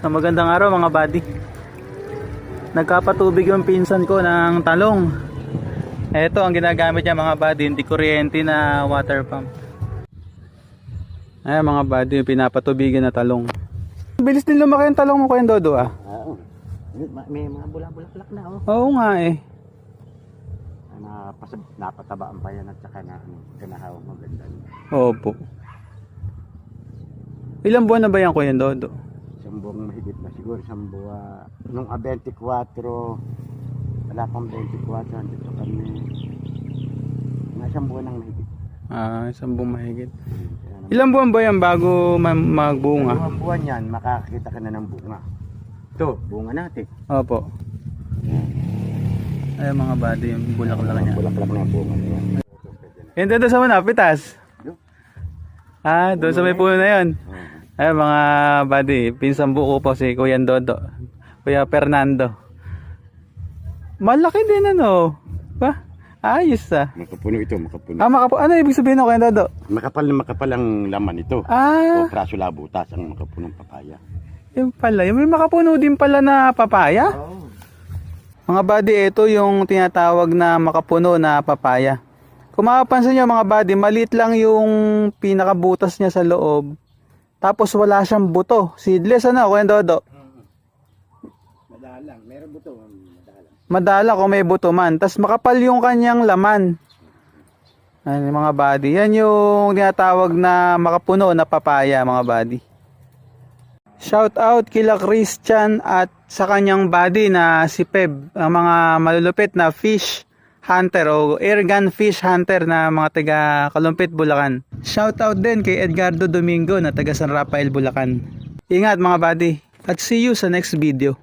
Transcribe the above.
Sa magandang araw mga buddy. Nagkapatubig yung pinsan ko ng talong. Ito ang ginagamit niya mga buddy, hindi kuryente na water pump. Ayan mga buddy, yung pinapatubigan na talong. Bilis din lumaki yung talong mo Kuya Dodo ah. Oo. May mga bulaklak na oh. Oo nga eh. Napatabaan pa yan at saka na kanahaw maganda. Opo. Ilang buwan na ba yan Kuya Dodo? Isang buwang mahigit na siguro, isang buwan. Nung 24, wala pang 24, andito kami. Mga isang buwan nang mahigit. Isang buwan mahigit. Ilang buwan ba yan bago magbunga? Isang buwan yan, makakakita ka na ng bunga. Ito, bunga natin. Opo. Ayan mga buddy, yung bulaklak niya. Bulaklak na yung bunga niya. Yan doon sa manapitas. Doon sa may puno na yun. Ayan mga buddy, pinsang buko po si Kuya Dodo, Kuya Fernando. Malaki din ano. Ba? Ayos ah. Makapuno ito, makapuno. Ano ibig sabihin ng Kuya Dodo? Makapal na makapal ang laman ito. O praso labutas ang makapunong papaya. Yung pala, yung may makapuno din pala na papaya? Oo. Mga buddy, ito yung tinatawag na makapuno na papaya. Kung makapansin nyo mga buddy, maliit lang yung pinakabutas niya sa loob. Tapos wala siyang buto. Seedless ano, Kuya Dodo? Madalang, meron buto. Madalang. Madala kung may buto man. Tapos makapal yung kanyang laman. Ayan mga buddy. Yan yung tinatawag na makapuno na papaya mga buddy. Shout out kila Christian at sa kanyang buddy na si Peb. Ang mga malulupit na fish hunter o airgun fish hunter na mga taga Kalumpit, Bulacan. Shout out din kay Edgardo Domingo na taga San Rafael, Bulacan. Ingat mga buddy at see you sa next video.